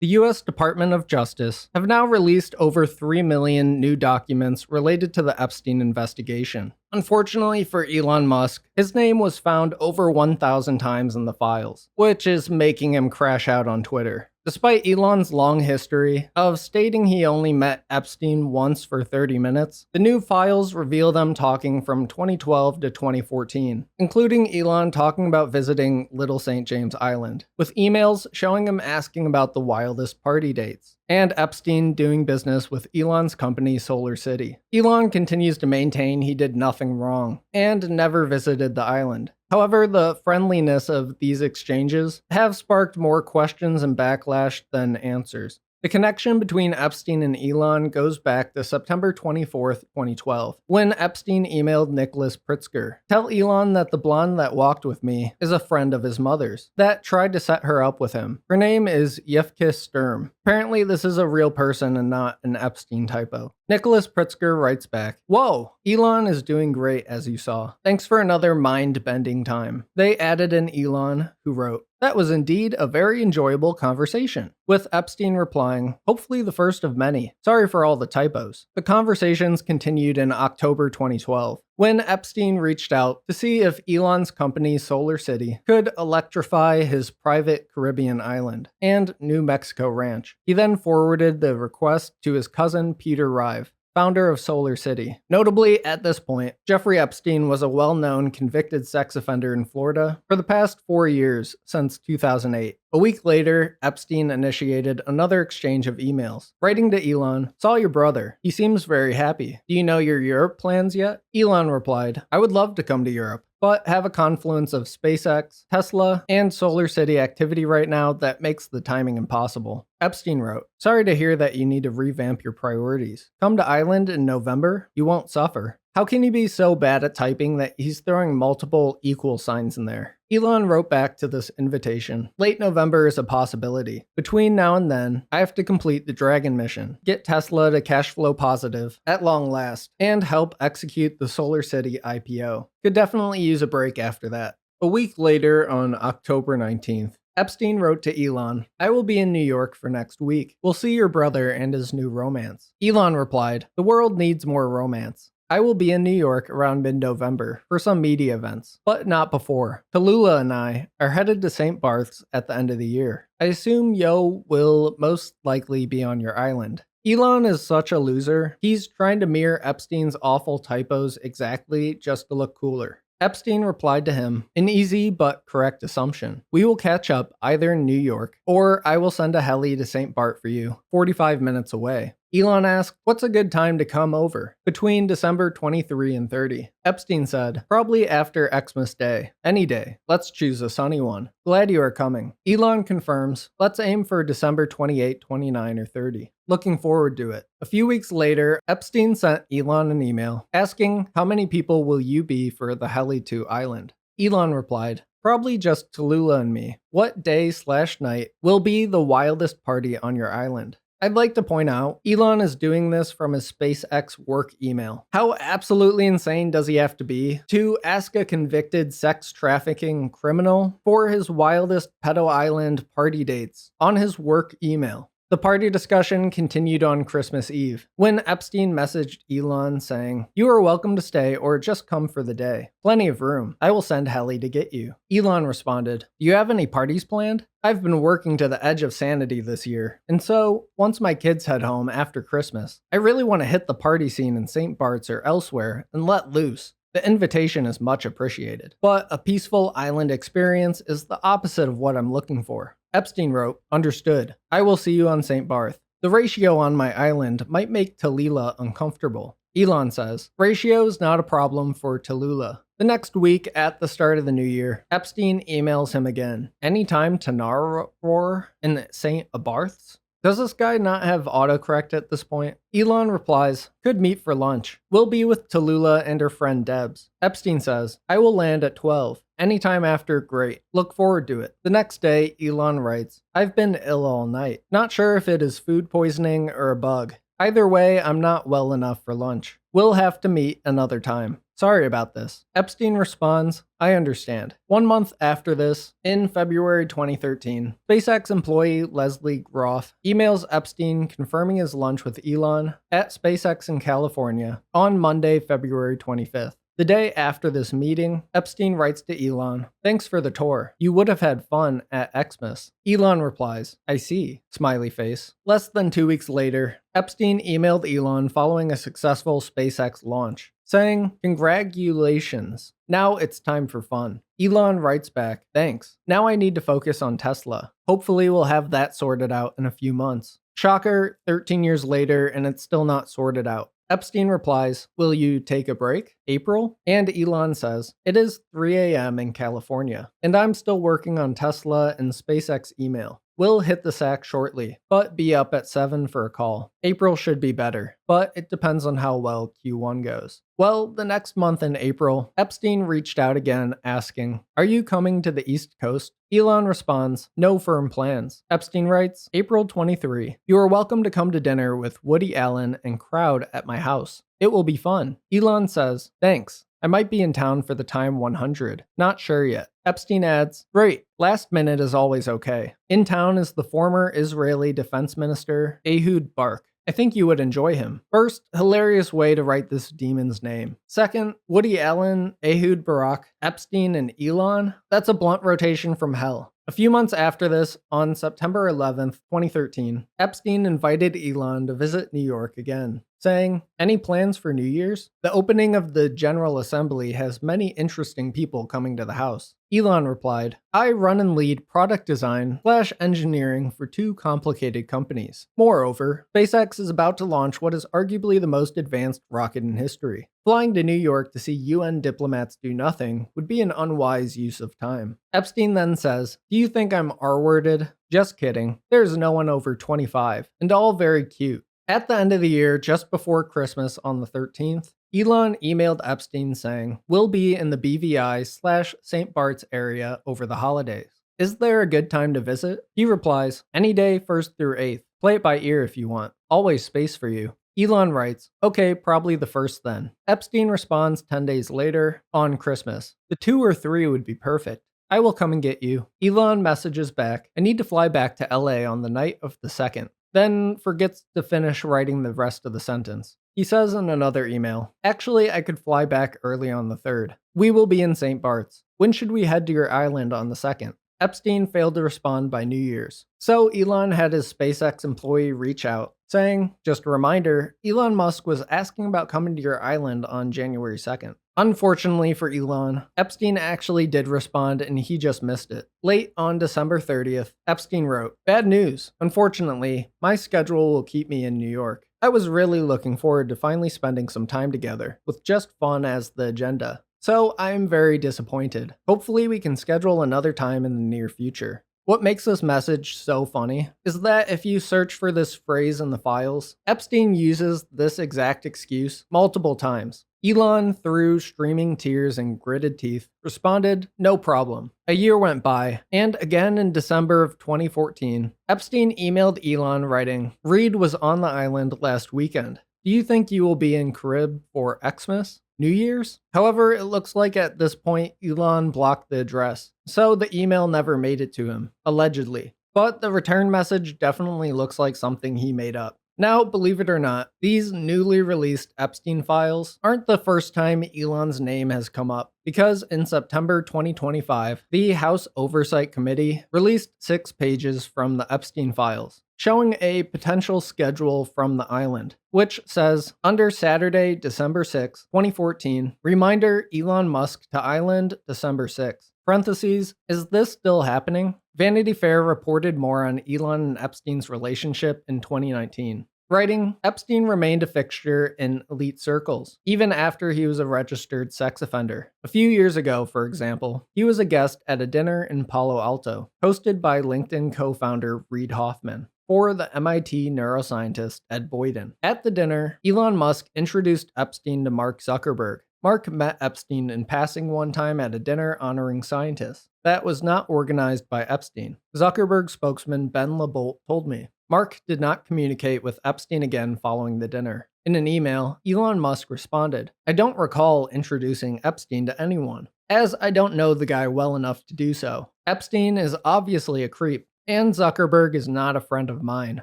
The US Department of Justice have now released over 3 million new documents related to the Epstein investigation. Unfortunately for Elon Musk, his name was found over 1,000 times in the files, which is making him crash out on Twitter. Despite Elon's long history of stating he only met Epstein once for 30 minutes, the new files reveal them talking from 2012 to 2014, including Elon talking about visiting Little St. James Island, with emails showing him asking about the wildest party dates, and Epstein doing business with Elon's company Solar City. Elon continues to maintain he did nothing wrong, and never visited the island. However, the friendliness of these exchanges have sparked more questions and backlash than answers. The connection between Epstein and Elon goes back to September 24th, 2012, when Epstein emailed Nicholas Pritzker, "Tell Elon that the blonde that walked with me is a friend of his mother's, that tried to set her up with him. Her name is Yevka Sturm." Apparently, this is a real person and not an Epstein typo. Nicholas Pritzker writes back, "Whoa, Elon is doing great as you saw. Thanks for another mind-bending time." They added an Elon who wrote, "That was indeed a very enjoyable conversation," with Epstein replying, "Hopefully the first of many. Sorry for all the typos." The conversations continued in October 2012, when Epstein reached out to see if Elon's company Solar City could electrify his private Caribbean island and New Mexico ranch. He then forwarded the request to his cousin Peter Rive, founder of Solar City. Notably, at this point, Jeffrey Epstein was a well-known convicted sex offender in Florida for the past 4 years, since 2008. A week later, Epstein initiated another exchange of emails, writing to Elon, "Saw your brother. He seems very happy. Do you know your Europe plans yet?" Elon replied, "I would love to come to Europe, but have a confluence of SpaceX, Tesla, and Solar City activity right now that makes the timing impossible." Epstein wrote, "Sorry to hear that you need to revamp your priorities. Come to Island in November, you won't suffer." How can he be so bad at typing that he's throwing multiple equal signs in there? Elon wrote back to this invitation, "Late November is a possibility. Between now and then, I have to complete the Dragon mission, get Tesla to cash flow positive at long last, and help execute the Solar City IPO. Could definitely use a break after that." A week later, on October 19th, Epstein wrote to Elon, "I will be in New York for next week. We'll see your brother and his new romance." Elon replied, "The world needs more romance. I will be in New York around mid-November for some media events, but not before. Tallulah and I are headed to St. Barth's at the end of the year. I assume Yo will most likely be on your island." Elon is such a loser, he's trying to mirror Epstein's awful typos exactly just to look cooler. Epstein replied to him, "An easy but correct assumption. We will catch up either in New York, or I will send a heli to St. Bart for you, 45 minutes away." Elon asked, "What's a good time to come over?" "Between December 23 and 30. Epstein said, "Probably after Xmas Day. Any day. Let's choose a sunny one. Glad you are coming." Elon confirms, "Let's aim for December 28, 29, or 30. Looking forward to it." A few weeks later, Epstein sent Elon an email asking, "How many people will you be for the heli to island?" Elon replied, "Probably just Tallulah and me. What day/night will be the wildest party on your island?" I'd like to point out, Elon is doing this from his SpaceX work email. How absolutely insane does he have to be to ask a convicted sex trafficking criminal for his wildest pedo island party dates on his work email? The party discussion continued on Christmas Eve, when Epstein messaged Elon saying, "You are welcome to stay or just come for the day. Plenty of room. I will send heli to get you." Elon responded, "Do you have any parties planned? I've been working to the edge of sanity this year, and so, once my kids head home after Christmas, I really want to hit the party scene in St. Bart's or elsewhere and let loose. The invitation is much appreciated, but a peaceful island experience is the opposite of what I'm looking for." Epstein wrote, "Understood. I will see you on St. Barth. The ratio on my island might make Tallulah uncomfortable." Elon says, "Ratio is not a problem for Tallulah." The next week, at the start of the new year, Epstein emails him again. "Anytime to Naror in St. Barth's?" Does this guy not have autocorrect at this point? Elon replies, "Could meet for lunch. We'll be with Tallulah and her friend Debs." Epstein says, "I will land at 12. Anytime after, great. Look forward to it." The next day, Elon writes, "I've been ill all night. Not sure if it is food poisoning or a bug. Either way, I'm not well enough for lunch. We'll have to meet another time. Sorry about this. Epstein responds, I understand. 1 month after this, in February 2013, SpaceX employee Leslie Groff emails Epstein confirming his lunch with Elon at SpaceX in California on Monday, February 25th. The day after this meeting, Epstein writes to Elon, thanks for the tour. You would have had fun at Xmas. Elon replies, I see, smiley face. Less than 2 weeks later, Epstein emailed Elon following a successful SpaceX launch, saying, congratulations. Now it's time for fun. Elon writes back, thanks. Now I need to focus on Tesla. Hopefully we'll have that sorted out in a few months. Shocker, 13 years later, and it's still not sorted out. Epstein replies, will you take a break? April? And Elon says, it is 3 a.m. in California, and I'm still working on Tesla and SpaceX email. We'll hit the sack shortly, but be up at 7 for a call. April should be better, but it depends on how well Q1 goes. Well, the next month in April, Epstein reached out again asking, are you coming to the East Coast? Elon responds, no firm plans. Epstein writes, April 23, you are welcome to come to dinner with Woody Allen and crowd at my house. It will be fun. Elon says, thanks. I might be in town for the time 100. Not sure yet. Epstein adds, great. Last minute is always okay. In town is the former Israeli defense minister, Ehud Barak. I think you would enjoy him. First, hilarious way to write this demon's name. Second, Woody Allen, Ehud Barak, Epstein, and Elon. That's a blunt rotation from hell. A few months after this, on September 11th, 2013, Epstein invited Elon to visit New York again, saying, any plans for New Year's? The opening of the General Assembly has many interesting people coming to the house. Elon replied, I run and lead product design / engineering for 2 complicated companies. Moreover, SpaceX is about to launch what is arguably the most advanced rocket in history. Flying to New York to see UN diplomats do nothing would be an unwise use of time. Epstein then says, do you think I'm R-worded? Just kidding. There's no one over 25, and all very cute. At the end of the year, just before Christmas on the 13th, Elon emailed Epstein saying, we'll be in the BVI / St. Bart's area over the holidays. Is there a good time to visit? He replies, any day 1st through 8th. Play it by ear if you want. Always space for you. Elon writes, okay, probably the 1st then. Epstein responds 10 days later, on Christmas. The 2 or 3 would be perfect. I will come and get you. Elon messages back, I need to fly back to LA on the night of the 2nd. Then forgets to finish writing the rest of the sentence. He says in another email, actually, I could fly back early on the 3rd. We will be in St. Bart's. When should we head to your island on the 2nd? Epstein failed to respond by New Year's. So Elon had his SpaceX employee reach out, saying, just a reminder, Elon Musk was asking about coming to your island on January 2nd. Unfortunately for Elon, Epstein actually did respond and he just missed it. Late on December 30th, Epstein wrote, bad news. Unfortunately, my schedule will keep me in New York. I was really looking forward to finally spending some time together, with just fun as the agenda. So I'm very disappointed. Hopefully we can schedule another time in the near future. What makes this message so funny is that if you search for this phrase in the files, Epstein uses this exact excuse multiple times. Elon, through streaming tears and gritted teeth, responded, no problem. A year went by, and again in December of 2014, Epstein emailed Elon writing, Reed was on the island last weekend. Do you think you will be in Carib for Xmas? New Year's? However, it looks like at this point, Elon blocked the address, so the email never made it to him, allegedly. But the return message definitely looks like something he made up. Now, believe it or not, these newly released Epstein files aren't the first time Elon's name has come up, because in September 2025, the House Oversight Committee released 6 pages from the Epstein files, showing a potential schedule from the island, which says, under Saturday, December 6, 2014, reminder Elon Musk to island, December 6. Parentheses, is this still happening? Vanity Fair reported more on Elon and Epstein's relationship in 2019. Writing, Epstein remained a fixture in elite circles, even after he was a registered sex offender. A few years ago, for example, he was a guest at a dinner in Palo Alto, hosted by LinkedIn co-founder Reid Hoffman, or the MIT neuroscientist Ed Boyden. At the dinner, Elon Musk introduced Epstein to Mark Zuckerberg. Mark met Epstein in passing one time at a dinner honoring scientists. That was not organized by Epstein. Zuckerberg spokesman Ben LeBolt told me. Mark did not communicate with Epstein again following the dinner. In an email, Elon Musk responded, "I don't recall introducing Epstein to anyone, as I don't know the guy well enough to do so. Epstein is obviously a creep, and Zuckerberg is not a friend of mine.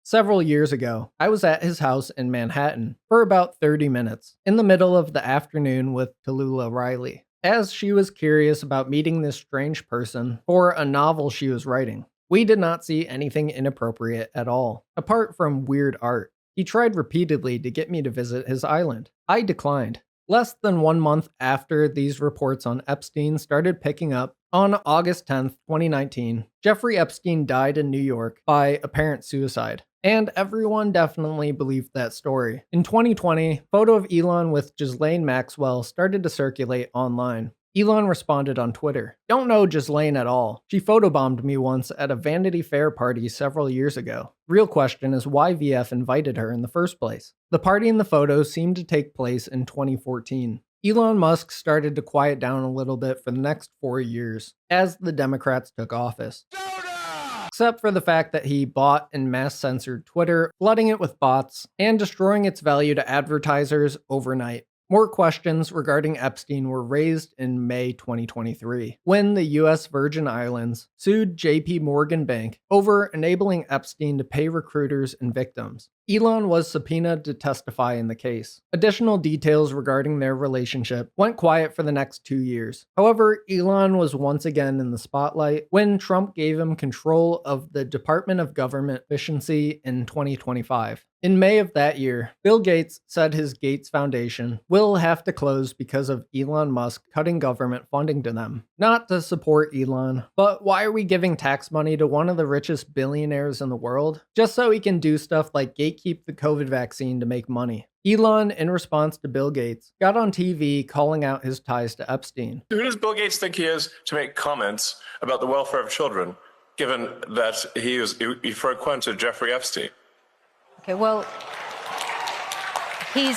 Several years ago, I was at his house in Manhattan for about 30 minutes, in the middle of the afternoon with Tallulah Riley, as she was curious about meeting this strange person for a novel she was writing. We did not see anything inappropriate at all, apart from weird art. He tried repeatedly to get me to visit his island. I declined." Less than 1 month after these reports on Epstein started picking up, on August 10th, 2019, Jeffrey Epstein died in New York by apparent suicide. And everyone definitely believed that story. In 2020, a photo of Elon with Ghislaine Maxwell started to circulate online. Elon responded on Twitter, "Don't know Ghislaine at all. She photobombed me once at a Vanity Fair party several years ago. Real question is why VF invited her in the first place." The party in the photo seemed to take place in 2014. Elon Musk started to quiet down a little bit for the next 4 years as the Democrats took office. Except for the fact that he bought and mass censored Twitter, flooding it with bots, and destroying its value to advertisers overnight. More questions regarding Epstein were raised in May 2023, when the US Virgin Islands sued JP Morgan Bank over enabling Epstein to pay recruiters and victims. Elon was subpoenaed to testify in the case. Additional details regarding their relationship went quiet for the next 2 years. However, Elon was once again in the spotlight when Trump gave him control of the Department of Government Efficiency in 2025. In May of that year, Bill Gates said his Gates Foundation will have to close because of Elon Musk cutting government funding to them. Not to support Elon, but why are we giving tax money to one of the richest billionaires in the world? Just so he can do stuff like gatekeep the COVID vaccine to make money. Elon, in response to Bill Gates, got on TV calling out his ties to Epstein. Who does Bill Gates think he is to make comments about the welfare of children, given that he frequented Jeffrey Epstein? Okay, well, he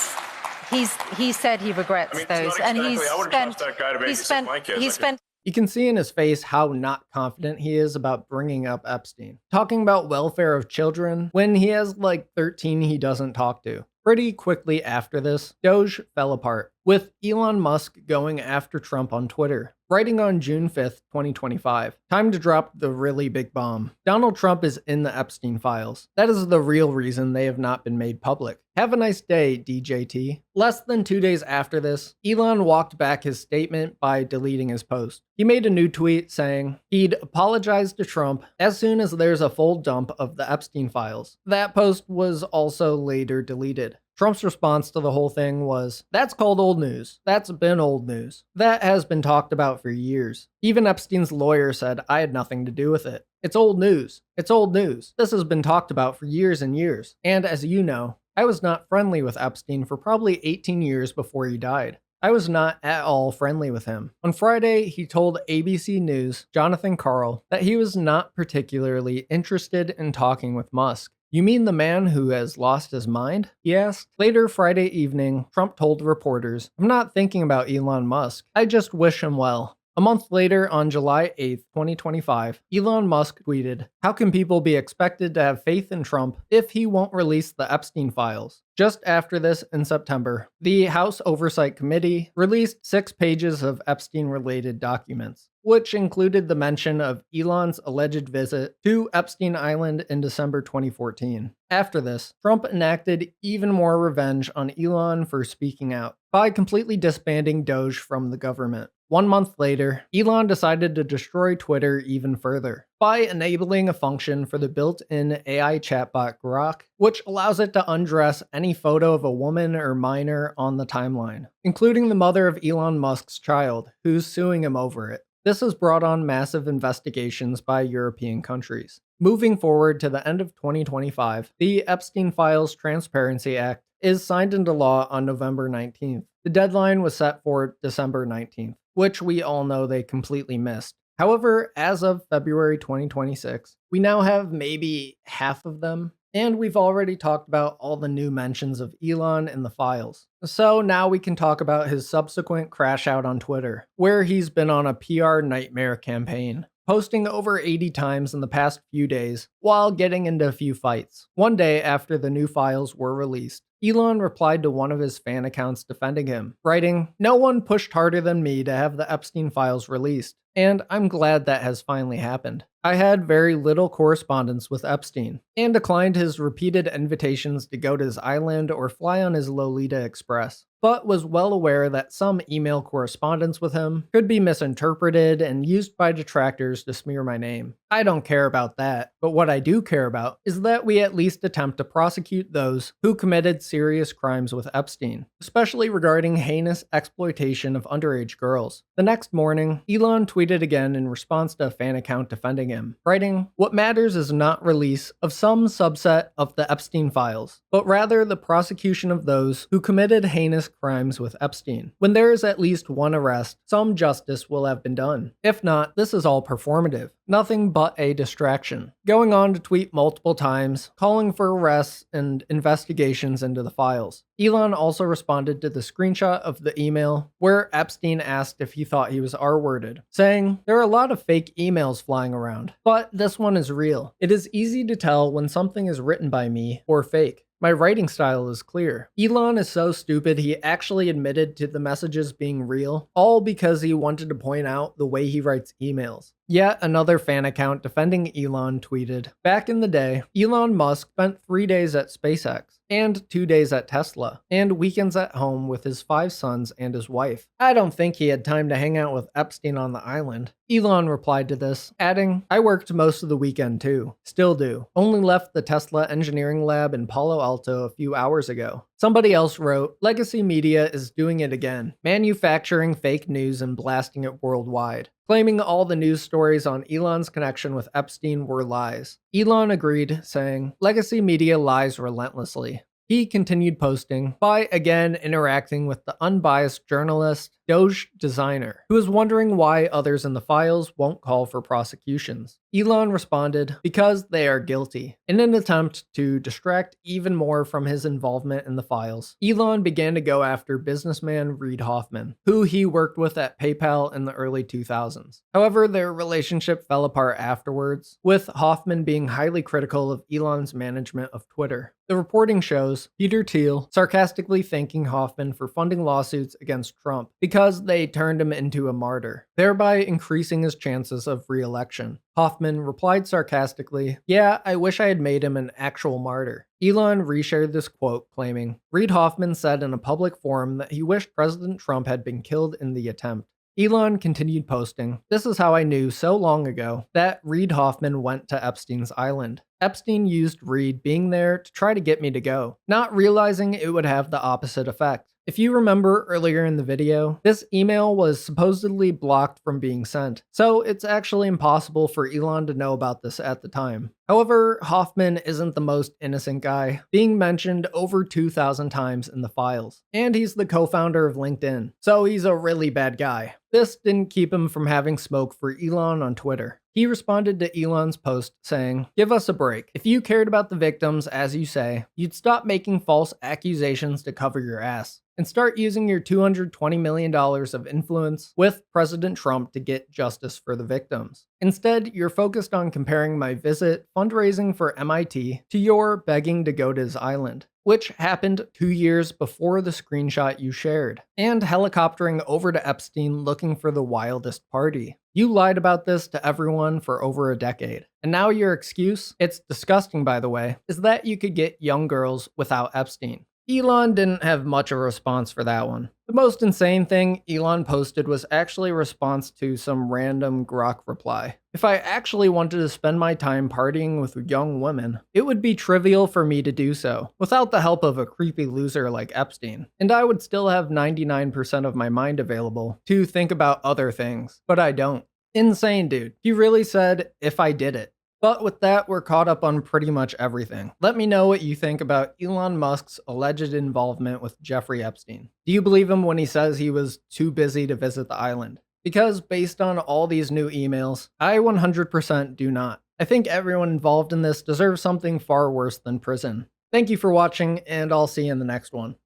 said he regrets those, and I wouldn't trust that guy to babysit my kids. You can see in his face how not confident he is about bringing up Epstein. Talking about welfare of children when he has like 13 he doesn't talk to. Pretty quickly after this, Doge fell apart, with Elon Musk going after Trump on Twitter, writing on June 5th, 2025. Time to drop the really big bomb. Donald Trump is in the Epstein files. That is the real reason they have not been made public. Have a nice day, DJT. Less than 2 days after this, Elon walked back his statement by deleting his post. He made a new tweet saying he'd apologize to Trump as soon as there's a full dump of the Epstein files. That post was also later deleted. Trump's response to the whole thing was, "That's called old news. That's been old news. That has been talked about for years. Even Epstein's lawyer said I had nothing to do with it. It's old news. It's old news. This has been talked about for years and years. And as you know, I was not friendly with Epstein for probably 18 years before he died. I was not at all friendly with him." On Friday, he told ABC News' Jonathan Karl that he was not particularly interested in talking with Musk. "You mean the man who has lost his mind?" he asked. Later Friday evening, Trump told reporters, "I'm not thinking about Elon Musk. I just wish him well." A month later, on July 8th, 2025, Elon Musk tweeted, "How can people be expected to have faith in Trump if he won't release the Epstein files?" Just after this, in September, the House Oversight Committee released 6 pages of Epstein-related documents, which included the mention of Elon's alleged visit to Epstein Island in December 2014. After this, Trump enacted even more revenge on Elon for speaking out by completely disbanding Doge from the government. 1 month later, Elon decided to destroy Twitter even further by enabling a function for the built-in AI chatbot Grok, which allows it to undress any photo of a woman or minor on the timeline, including the mother of Elon Musk's child, who's suing him over it. This has brought on massive investigations by European countries. Moving forward to the end of 2025, the Epstein Files Transparency Act is signed into law on November 19th. The deadline was set for December 19th, which we all know they completely missed. However, as of February 2026, we now have maybe half of them, and we've already talked about all the new mentions of Elon in the files. So now we can talk about his subsequent crash out on Twitter, where he's been on a PR nightmare campaign. posting over 80 times in the past few days while getting into a few fights. One day after the new files were released, Elon replied to one of his fan accounts defending him, writing, "No one pushed harder than me to have the Epstein files released, and I'm glad that has finally happened. I had very little correspondence with Epstein, and declined his repeated invitations to go to his island or fly on his Lolita Express, but was well aware that some email correspondence with him could be misinterpreted and used by detractors to smear my name. I don't care about that, but what I do care about is that we at least attempt to prosecute those who committed serious crimes with Epstein, especially regarding heinous exploitation of underage girls." The next morning, Elon tweeted again in response to a fan account defending him, writing, "What matters is not release of some subset of the Epstein files, but rather the prosecution of those who committed heinous crimes with Epstein. When there is at least one arrest, some justice will have been done. If not, this is all performative. Nothing but a distraction." Going on to tweet multiple times, calling for arrests and investigations into the files. Elon also responded to the screenshot of the email where Epstein asked if he thought he was R-worded, saying, "There are a lot of fake emails flying around, but this one is real. It is easy to tell when something is written by me or fake. My writing style is clear." Elon is so stupid he actually admitted to the messages being real, all because he wanted to point out the way he writes emails. Yet another fan account defending Elon tweeted, "Back in the day, Elon Musk spent 3 days at SpaceX and 2 days at Tesla, and weekends at home with his 5 sons and his wife. I don't think he had time to hang out with Epstein on the island." Elon replied to this, adding, "I worked most of the weekend too. Still do. Only left the Tesla engineering lab in Palo Alto a few hours ago." Somebody else wrote, "Legacy media is doing it again, manufacturing fake news and blasting it worldwide, claiming all the news stories on Elon's connection with Epstein were lies." Elon agreed, saying, "Legacy media lies relentlessly." He continued posting by again interacting with the unbiased journalist Doge Designer, who is wondering why others in the files won't call for prosecutions. Elon responded, "Because they are guilty." In an attempt to distract even more from his involvement in the files, Elon began to go after businessman Reid Hoffman, who he worked with at PayPal in the early 2000s. However, their relationship fell apart afterwards, with Hoffman being highly critical of Elon's management of Twitter. The reporting shows Peter Thiel sarcastically thanking Hoffman for funding lawsuits against Trump because they turned him into a martyr, thereby increasing his chances of re-election. Hoffman replied sarcastically, "Yeah, I wish I had made him an actual martyr." Elon reshared this quote, claiming, "Reid Hoffman said in a public forum that he wished President Trump had been killed in the attempt." Elon continued posting, "This is how I knew so long ago that Reid Hoffman went to Epstein's island. Epstein used Reid being there to try to get me to go, not realizing it would have the opposite effect. If you remember earlier in the video, this email was supposedly blocked from being sent, so it's actually impossible for Elon to know about this at the time." However, Hoffman isn't the most innocent guy, being mentioned over 2,000 times in the files, and he's the co-founder of LinkedIn, so he's a really bad guy. This didn't keep him from having smoke for Elon on Twitter. He responded to Elon's post saying, "Give us a break. If you cared about the victims, as you say, you'd stop making false accusations to cover your ass and start using your $220 million of influence with President Trump to get justice for the victims. Instead, you're focused on comparing my visit, fundraising for MIT, to your begging to go to his island, which happened 2 years before the screenshot you shared, and helicoptering over to Epstein looking for the wildest party. You lied about this to everyone for over a decade. And now your excuse, it's disgusting by the way, is that you could get young girls without Epstein." Elon didn't have much of a response for that one. The most insane thing Elon posted was actually a response to some random Grok reply. "If I actually wanted to spend my time partying with young women, it would be trivial for me to do so, without the help of a creepy loser like Epstein. And I would still have 99% of my mind available to think about other things, but I don't." Insane, dude. He really said, "if I did it." But with that, we're caught up on pretty much everything. Let me know what you think about Elon Musk's alleged involvement with Jeffrey Epstein. Do you believe him when he says he was too busy to visit the island? Because based on all these new emails, I 100% do not. I think everyone involved in this deserves something far worse than prison. Thank you for watching, and I'll see you in the next one.